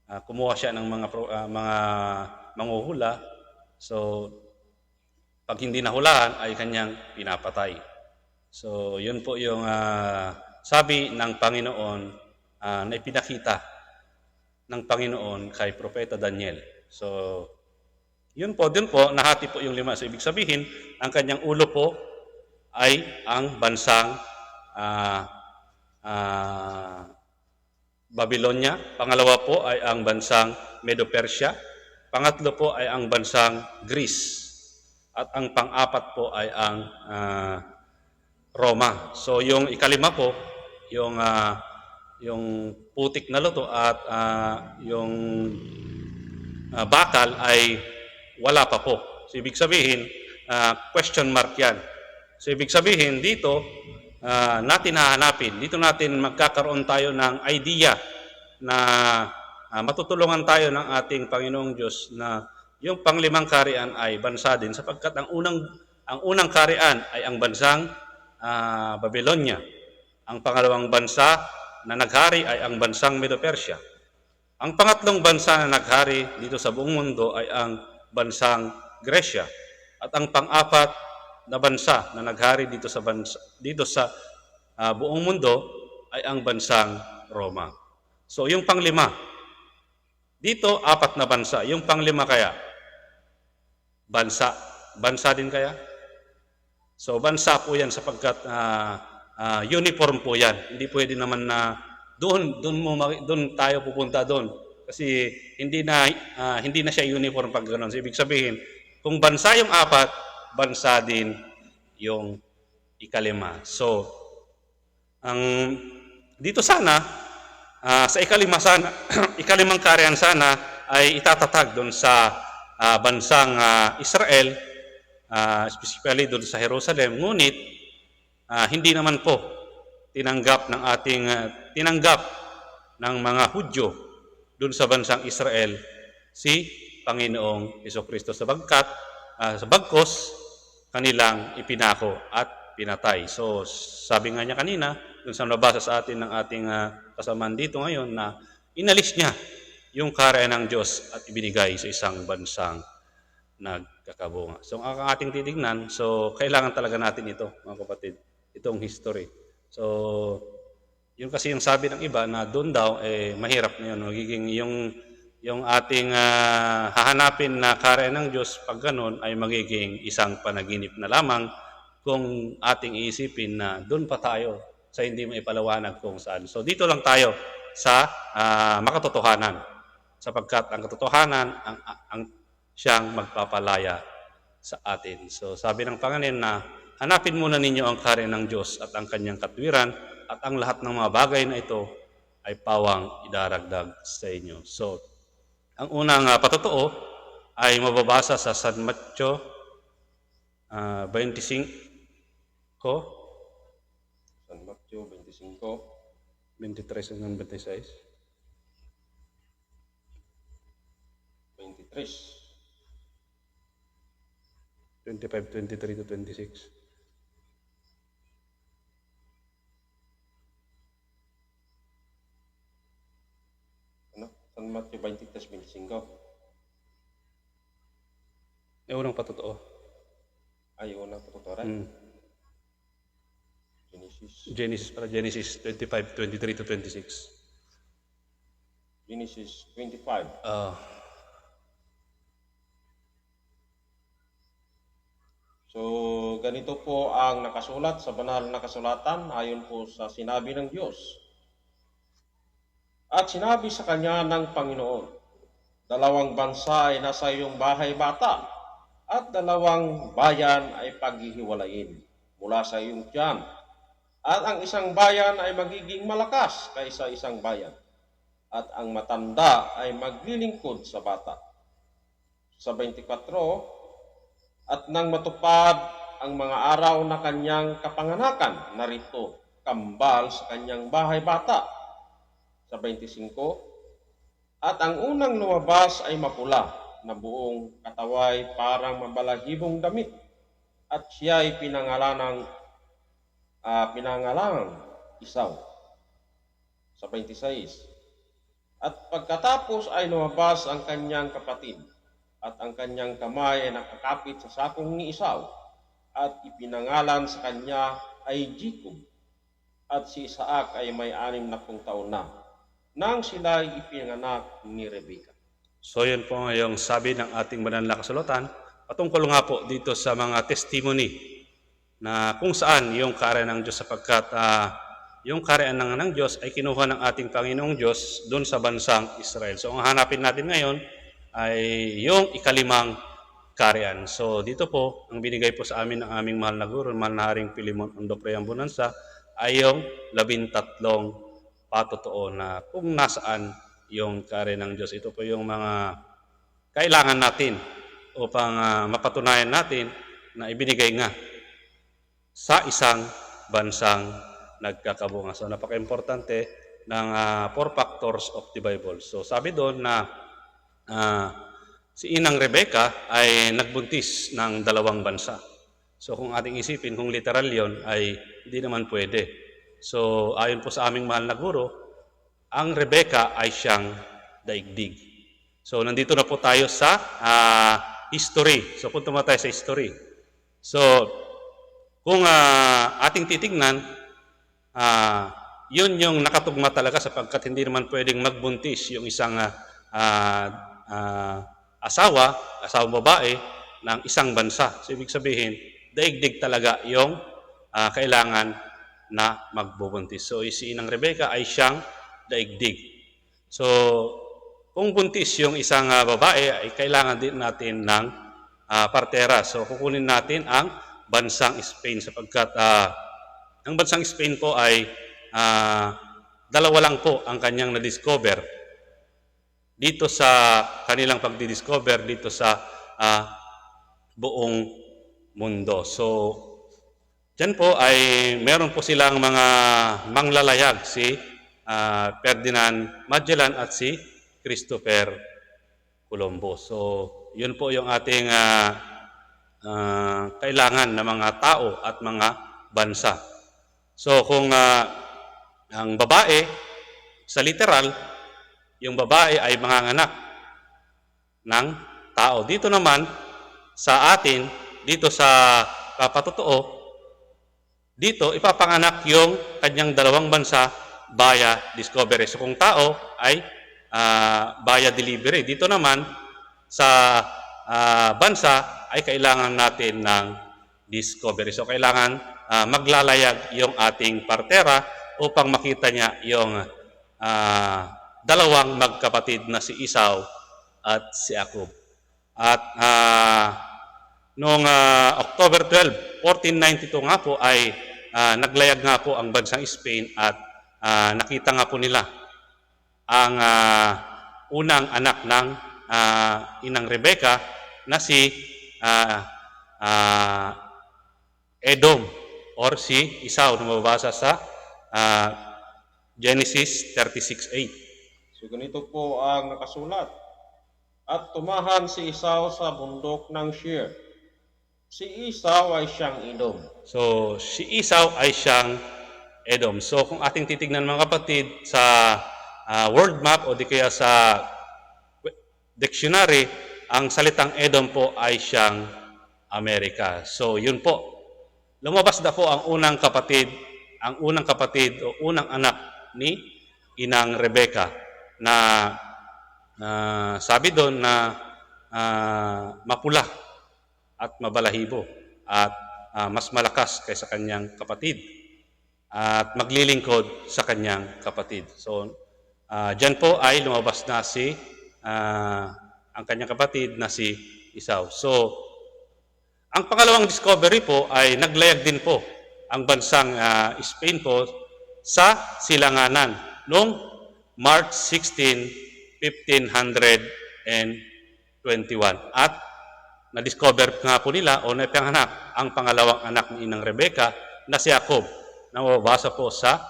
kumuha siya ng mga manghuhula. So pag hindi nahulaan ay kanyang pinapatay. So, yun po yung sabi ng Panginoon na ipinakita ng Panginoon kay Propeta Daniel. So, yun po, dun po, nahati po yung 5. So, ibig sabihin, ang kanyang ulo po ay ang bansang Babylonia. Pangalawa po ay ang bansang Medo-Persia. Pangatlo po ay ang bansang Greece. At ang pang-apat po ay ang Roma. So yung ikalima po, yung putik na luto at yung bakal ay wala pa po. So ibig sabihin, question mark yan. So ibig sabihin dito, natin hahanapin, dito natin magkakaroon tayo ng idea na matutulungan tayo ng ating Panginoong Diyos na yung panglimang kaharian ay bansa din sapagkat ang unang kaharian ay ang bansang Babylonia. Ang pangalawang bansa na naghari ay ang bansang Medo-Persia. Ang pangatlong bansa na naghari dito sa buong mundo ay ang bansang Gresya. At ang pang-apat na bansa na naghari dito sa buong mundo ay ang bansang Roma. So yung panglima, dito 4 na bansa. Yung panglima kaya bansa din kaya? So bansa po yan sapagkat uniform po yan. Hindi pwede naman na doon tayo pupunta doon kasi hindi na siya uniform pag ganoon. So, ibig sabihin, kung bansa yung 4, bansa din yung ikalima. So dito sana sa ikalimang kaharian sana ay itatatag doon sa bansang Israel, specifically doon sa Jerusalem. Ngunit hindi naman po tinanggap ng mga Hudyo doon sa bansang Israel si Panginoong Jesucristo sabagkat sa bagkos kanilang ipinako at pinatay. So sabi nga niya kanina, doon sa nabasa sa atin ng ating kasamaan dito ngayon na inalis niya yung kaharian ng Diyos at ibinigay sa isang bansang nagkakabunga. So ang ating titignan, so kailangan talaga natin ito, mga kapatid, itong history. So yun kasi yung sabi ng iba na doon daw mahirap na yun, magiging yung ating hahanapin na kaharian ng Diyos pag ganun ay magiging isang panaginip na lamang kung ating iisipin na doon pa tayo sa hindi maipalawanag kung saan. So dito lang tayo sa makatotohanan. Sapagkat ang katotohanan ang siyang magpapalaya sa atin. So sabi ng Panginoon na hanapin muna ninyo ang kaharian ng Diyos at ang kanyang katwiran at ang lahat ng mga bagay na ito ay pawang idaragdag sa inyo. So ang unang patotoo ay mababasa sa San Mateo 25, San Mateo 25, 23 hanggang 26. 23. 25, 23 to 26. Ano? San Mateo 23, 25. Unang patotoo. Ay, unang patuturan. Genesis 25, 23 to 26. Genesis 25. So, ganito po ang nakasulat sa banal na kasulatan ayon po sa sinabi ng Diyos. At sinabi sa kanya ng Panginoon, 2 bansa ay nasa iyong bahay bata, at 2 bayan ay paghihiwalayin mula sa iyong tiyan. At ang isang bayan ay magiging malakas kaysa isang bayan, at ang matanda ay maglilingkod sa bata. Sa 24, at nang matupad ang mga araw na kanyang kapanganakan, narito, kambal sa kanyang bahay bata. Sa 25, at ang unang lumabas ay mapula, na buong kataway parang mabalahibong damit, at siya ay pinangalanang Isaw. Sa 26, at pagkatapos ay lumabas ang kanyang kapatid, at ang kanyang kamay ay nakakapit sa sakong ni Isaw, at ipinangalan sa kanya ay Jacob. At si Isaac ay may 60 taon na, nang sila ay ipinanganak ni Rebecca. So yun po yung sabi ng ating banal na kasulatan patungkol nga po dito sa mga testimony na kung saan yung kaharian ng Diyos, sapagkat yung kaharian ng Diyos ay kinuha ng ating Panginoong Diyos doon sa bansang Israel. So ang hanapin natin ngayon ay yung ikalimang kaharian. So dito po, ang binigay po sa amin ng aming mahal na guro, mahal na Haring Pilimon Ondopreang Bonanza, ay yung 13 patotoo na kung nasaan yung kaharian ng Diyos. Ito po yung mga kailangan natin upang mapatunayan natin na ibinigay nga sa isang bansang nagkakabunga. So napaka-importante ng 4 factors of the Bible. So sabi doon na si Inang Rebecca ay nagbuntis ng 2 bansa. So kung ating isipin, kung literal yon ay hindi naman pwede. So ayon po sa aming mahal na guro, ang Rebecca ay siyang daigdig. So nandito na po tayo sa history. So punta mo tayo sa history. So kung ating titignan, yun yung nakatugma talaga, sapagkat hindi naman pwedeng magbuntis yung isang asawang babae ng isang bansa. So ibig sabihin, daigdig talaga yung kailangan na magbubuntis. So si Inang Rebecca ay siyang daigdig. So kung buntis yung isang babae, ay kailangan din natin ng partera. So kukunin natin ang bansang Spain, sapagkat ang bansang Spain po ay 2 lang po ang kanyang na-discover dito sa kanilang pagdi-discover dito sa buong mundo. So dyan po ay meron po silang mga manglalayag, si Ferdinand Magellan at si Christopher Colombo. So yun po yung ating kailangan na mga tao at mga bansa. So kung ang babae, sa literal, yung babae ay manganganak ng tao. Dito naman, sa atin, dito sa patotoo, dito ipapanganak yung kanyang 2 bansa via discovery. So kung tao ay via delivery. Dito naman, sa bansa ay kailangan natin ng discovery. So kailangan maglalayag yung ating partera upang makita niya yung dalawang magkapatid na si Esau at si Jacob. At noong October 12, 1492 nga po ay naglayag nga po ang bansang Spain at nakita nga po nila ang unang anak ng inang Rebecca na si Edom or si Esau na mababasa sa Genesis 36:8. So ganito po ang nakasulat. At tumahan si Esau sa bundok ng Seir. Si Esau ay siyang Edom. So, si Esau ay siyang Edom. So, kung ating titignan mga kapatid sa world map o di kaya sa dictionary, ang salitang Edom po ay siyang Amerika. So, yun po. Lumabas na po ang unang kapatid o unang anak ni Inang Rebecca na sabi doon na mapula at mabalahibo at mas malakas kaysa kanyang kapatid at maglilingkod sa kanyang kapatid. So, dyan po ay lumabas na ang kanyang kapatid na si Esau. So, ang pangalawang discovery po ay naglayag din po ang bansang Spain po sa silanganan noong March 16, 1521. At na-discover nga po nila o napanganak ang pangalawang anak ni Inang Rebecca na si Jacob na mababasa po sa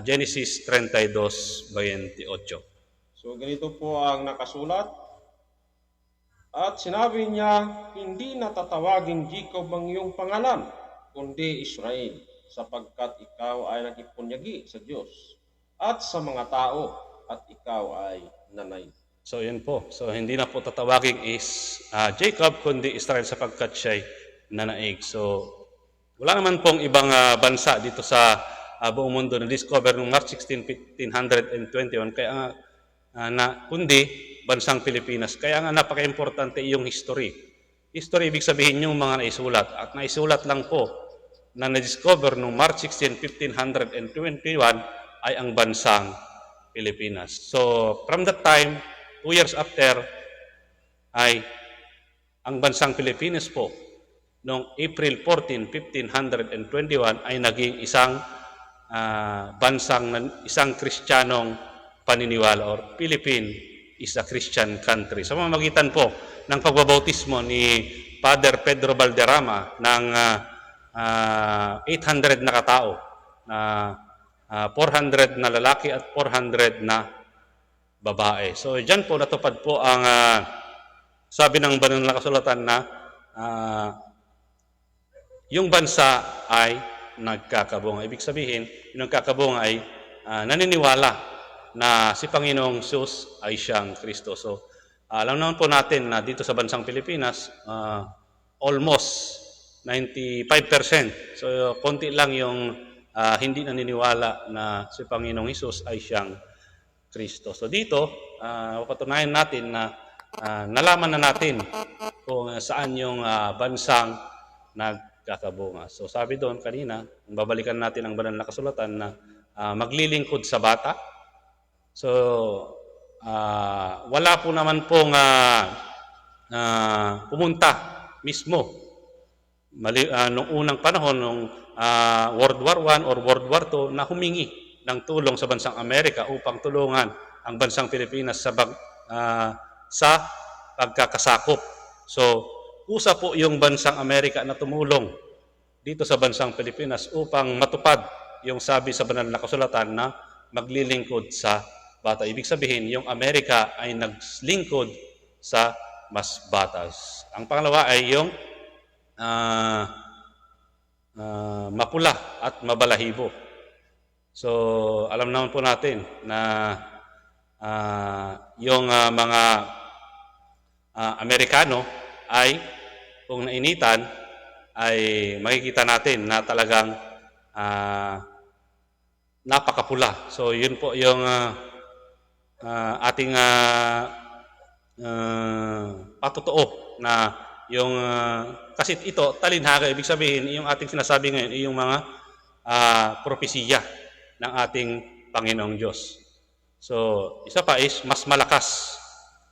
Genesis 32:28. So ganito po ang nakasulat. At sinabi niya, hindi natatawagin Jacob ang iyong pangalan, kundi Israel, sapagkat ikaw ay nakipunyagi sa Diyos at sa mga tao, at ikaw ay nanay. So, yun po. So, hindi na po tatawagin is Jacob, kundi Israel sapagkat siya'y nanaig. So, wala naman pong ibang bansa dito sa buong mundo na discover noong March 16, 1521, kaya kundi bansang Pilipinas. Kaya nga napaka-importante yung history. History, ibig sabihin yung mga naisulat. At naisulat lang po na na-discover noong March 16, 1521 ay ang bansang Pilipinas. So, from that time, 2 years after, ay ang bansang Pilipinas po, noong April 14, 1521, ay naging isang isang Kristiyanong paniniwala or Philippine is a Christian country. Sa pamamagitan po ng pagbabautismo ni Father Pedro Valderrama ng 800 na katao, 400 na lalaki at 400 na babae. So, dyan po natupad po ang sabi ng banal na kasulatan na yung bansa ay nagkakabunga. Ibig sabihin, yung nagkakabunga ay naniniwala na si Panginoong Diyos ay siyang Kristo. So, alam naman po natin na dito sa bansang Pilipinas, almost 95%. So, konti lang yung hindi naniniwala na si Panginoong Hesus ay siyang Kristo. So, dito, patunayan natin na nalaman na natin kung saan yung bansang nagkakabunga. So, sabi doon kanina, babalikan natin ang banal na kasulatan na maglilingkod sa bata. So, wala po naman pong pumunta mismo. Noong unang panahon, noong World War I or World War II, na humingi ng tulong sa bansang Amerika upang tulungan ang bansang Pilipinas sa pagkakasakop. So, usa po yung bansang Amerika na tumulong dito sa bansang Pilipinas upang matupad yung sabi sa banal na kasulatan na maglilingkod sa bata. Ibig sabihin, yung Amerika ay naglingkod sa mas batas. Ang pangalawa ay yung mapula at mabalahibo. So, alam naman po natin na yung mga Amerikano ay kung nainitan ay makikita natin na talagang napakapula. So, yun po yung ating patotoo na yung kasi ito talinhaga, ibig sabihin yung ating sinasabi ngayon yung mga propesiya ng ating Panginoong Diyos. So, isa pa is mas malakas.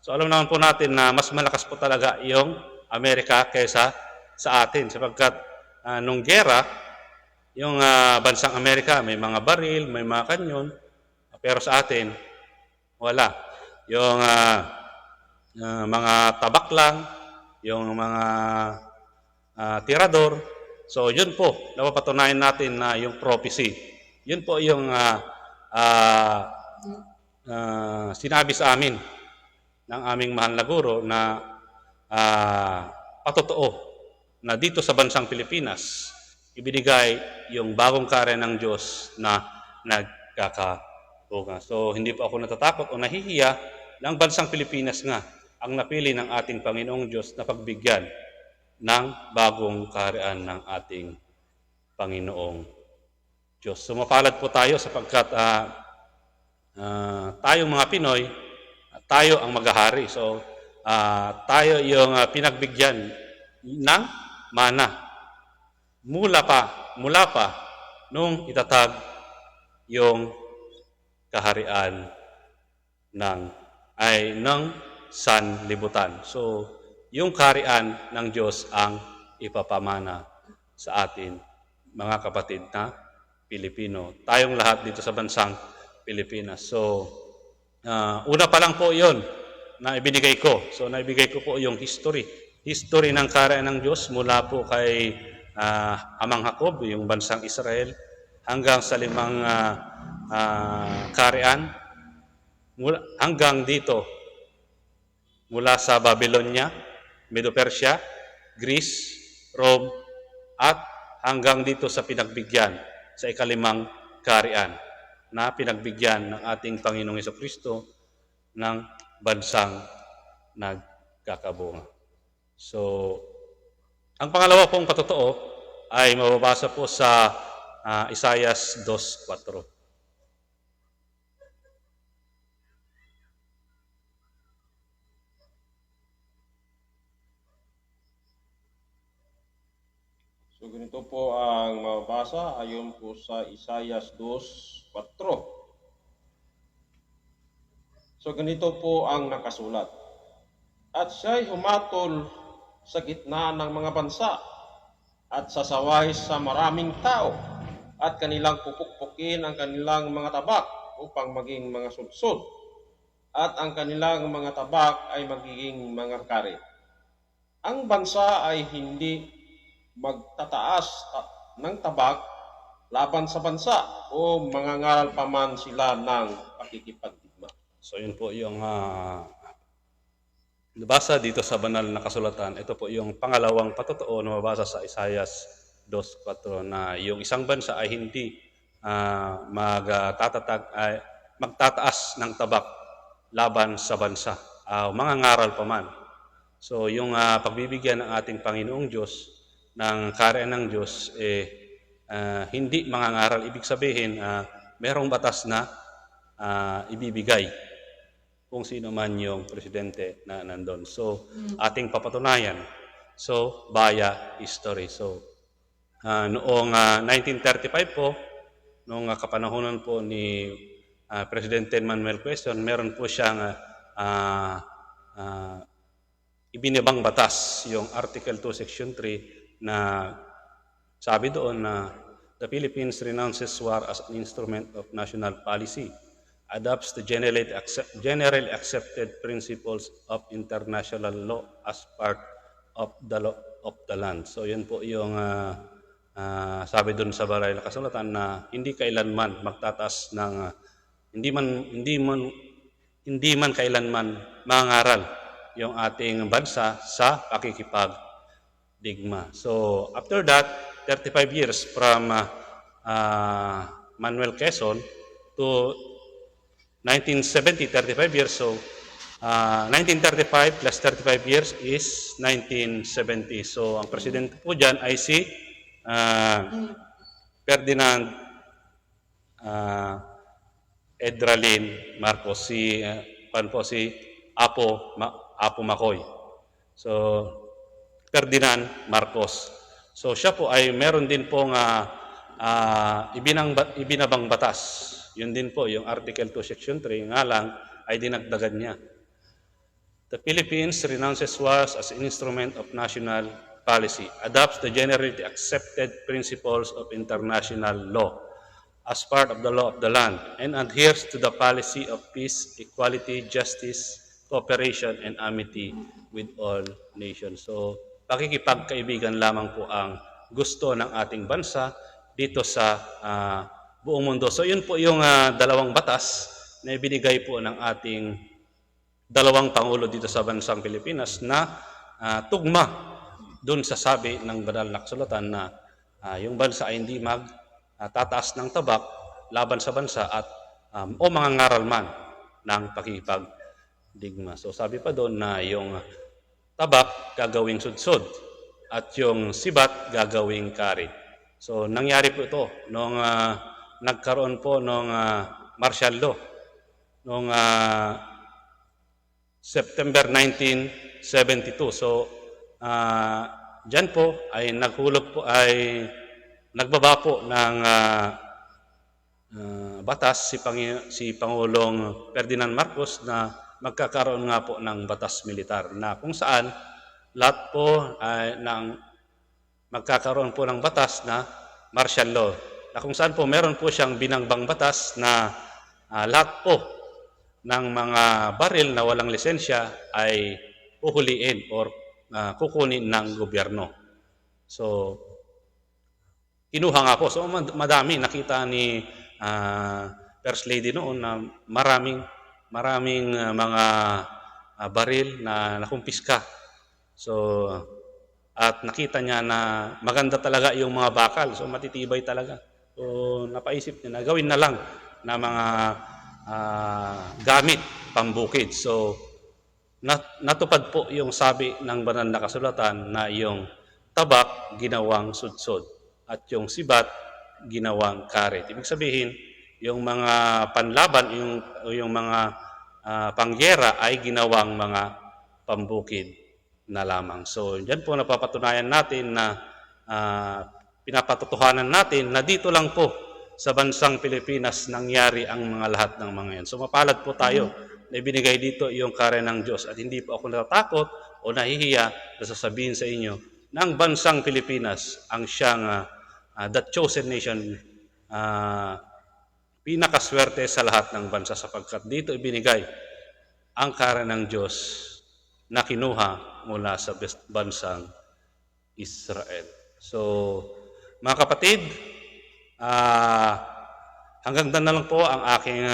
So, alam naman po natin na mas malakas po talaga yung Amerika kaysa sa atin. Sapagkat nung gera, yung bansang Amerika may mga baril, may mga kanyon, pero sa atin, wala. Yung mga tabak lang, yung mga tirador. So, yun po, napapatunayan natin na yung prophecy. Yun po yung sinabi sa amin ng aming mahal na guro na patotoo na dito sa bansang Pilipinas, ibinigay yung bagong kaharian ng Diyos na nagkakabunga. So, hindi po ako natatakot o nahihiya na ang bansang Pilipinas nga ang napili ng ating Panginoong Diyos na pagbigyan ng bagong kaharian ng ating Panginoong Diyos. So, mapalad po tayo sapagkat tayong mga Pinoy, tayo ang maghahari. So, tayo yung pinagbigyan ng mana. Mula pa nung itatag yung kaharian ng sanlibutan. So, yung kaharian ng Diyos ang ipapamana sa atin, mga kapatid na Pilipino. Tayong lahat dito sa bansang Pilipinas. So, una pa lang po yon na ibinigay ko. So, naibigay ko po yung history ng kaharian ng Diyos mula po kay Amang Jacob, yung bansang Israel, hanggang sa 5 kaharian, hanggang dito, mula sa Babylonia, Medo-Persia, Greece, Rome, at hanggang dito sa pinagbigyan, sa 5 kaharian, na pinagbigyan ng ating Panginoong Jesucristo ng bansang nagkakabunga. So, ang pangalawa pong patotoo ay mababasa po sa Isaiah 2:4. So ganito po ang mababasa ayon po sa Isaiah 2:4. So ganito po ang nakasulat. At siya'y humatol sa gitna ng mga bansa at sasaway sa maraming tao at kanilang pupukpukin ang kanilang mga tabak upang maging mga sudsod at ang kanilang mga tabak ay magiging mga kari. Ang bansa ay hindi magtataas ng tabak laban sa bansa o mangangaral pa man sila ng pakikipagdigma. So yun po yung nabasa dito sa banal na kasulatan. Ito po yung pangalawang patotoo na mabasa sa Isaiah 2:4 na yung isang bansa ay hindi magtataas ng tabak laban sa bansa, mangangaral pa man. So yung pagbibigyan ng ating Panginoong Diyos ng kaharian ng Diyos, hindi mangangaral. Ibig sabihin, merong batas na ibibigay kung sino man yung presidente na nandun. So, ating papatunayan. So, via history. So, noong 1935 po, noong kapanahonan po ni Presidente Manuel Quezon, meron po siyang ibinibang batas, yung Article 2, Section 3, na sabi doon na the Philippines renounces war as an instrument of national policy, adopts the generally accepted principles of international law as part of the law of the land. So yun po yung sabi doon sa Banal na Kasulatan na hindi kailanman magtataas ng hindi man kailanman mangaral yung ating bansa sa pakikipagdigma. So after that, 35 years from Manuel Quezon to 1970, 35 years. So, 1935 plus 35 years is 1970. So, ang presidente po dyan ay si Ferdinand Edralin Marcos, si Apo Macoy. So, Ferdinand Marcos. So, siya po ay meron din pong ibinabang batas Yun din po, yung Article 2, Section 3, nga lang ay dinagdagan niya. The Philippines renounces wars as an instrument of national policy, adopts the generally accepted principles of international law as part of the law of the land, and adheres to the policy of peace, equality, justice, cooperation, and amity with all nations. So, pakikipagkaibigan lamang po ang gusto ng ating bansa dito sa buong mundo. So, yun po yung dalawang batas na ibinigay po ng ating dalawang pangulo dito sa bansang Pilipinas na tugma dun sa sabi ng banal na kasulatan na yung bansa ay hindi tataas ng tabak laban sa bansa at o mga ngaral man ng pakikipagdigma. So sabi pa doon na yung tabak gagawing sudsod at yung sibat gagawing kari. So nangyari po ito nung nagkaroon po ng martial law noong September 1972. So, dyan po ay naghulog po ay nagbaba po ng batas si Pangulong Ferdinand Marcos na magkakaroon nga po ng batas militar na kung saan lahat po ay magkakaroon po ng batas na martial law. Na kung saan po meron po siyang binangbang batas na lahat po ng mga baril na walang lisensya ay uhuliin or kukunin ng gobyerno. So, kinuha nga po. So, madami. Nakita ni First Lady noon na maraming mga baril na nakumpiska. So, at nakita niya na maganda talaga yung mga bakal. So, matitibay talaga. So, napaisip niya na gawin na lang na mga gamit pambukid. So, natupad po yung sabi ng banal na kasulatan na yung tabak ginawang sudsod at yung sibat ginawang karet. Ibig sabihin, yung mga panlaban, yung mga pangyera ay ginawang mga pambukid na lamang. So, dyan po napapatunayan natin na pinapatotohanan natin na dito lang po sa bansang Pilipinas nangyari ang mga lahat ng mga yan. So mapalad po tayo na ibinigay dito yung kare ng Diyos at hindi po ako natatakot o nahihiya na sasabihin sa inyo na ang bansang Pilipinas ang siyang the chosen nation, pinakaswerte sa lahat ng bansa sapagkat dito ibinigay ang kare ng Diyos na kinuha mula sa bansang Israel. So mga kapatid, hanggang doon na lang po ang aking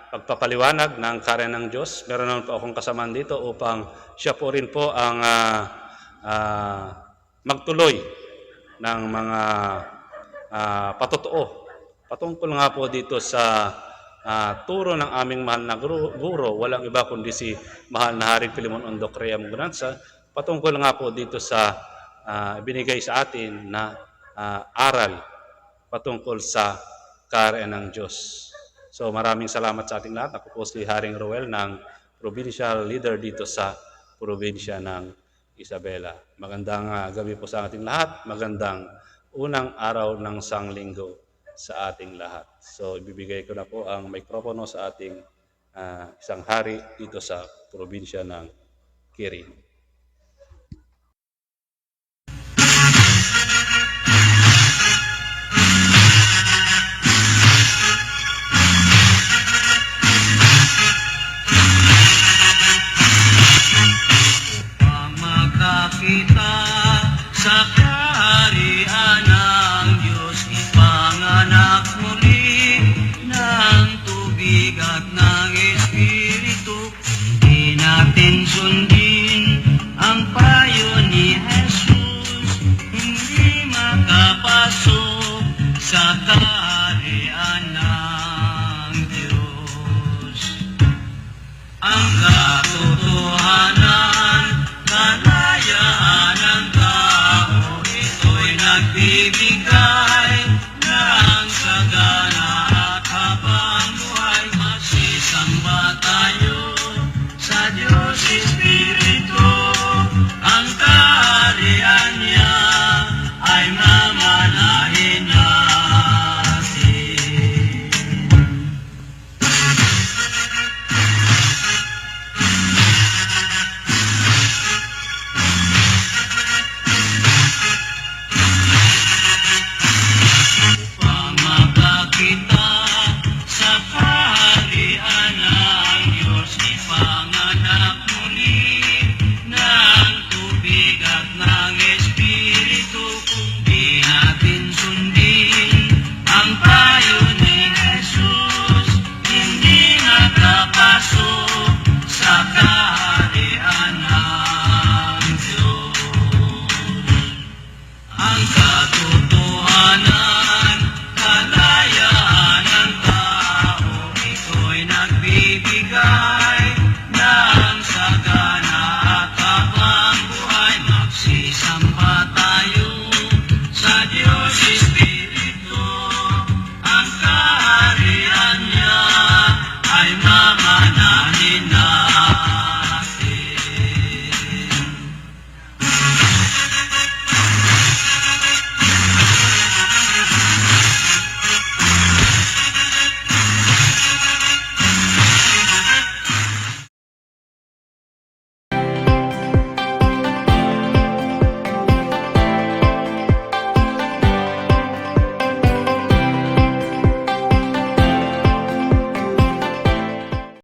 pagpapaliwanag ng kare ng Diyos. Meron naman po akong kasamaan dito upang siya po rin po ang magtuloy ng mga patotoo. Patungkol nga po dito sa turo ng aming mahal na guro, walang iba kundi si mahal na Haring Filemon Ondo Crea Munganansa. Patungkol nga po dito sa binigay sa atin na aral patungkol sa kare ng Diyos. So maraming salamat sa ating lahat. Ako po si Haring Roel ng provincial leader dito sa probinsya ng Isabela. Magandang gabi po sa ating lahat. Magandang unang araw ng sanglinggo sa ating lahat. So ibibigay ko na po ang mikropono sa ating isang hari dito sa probinsya ng Kirin.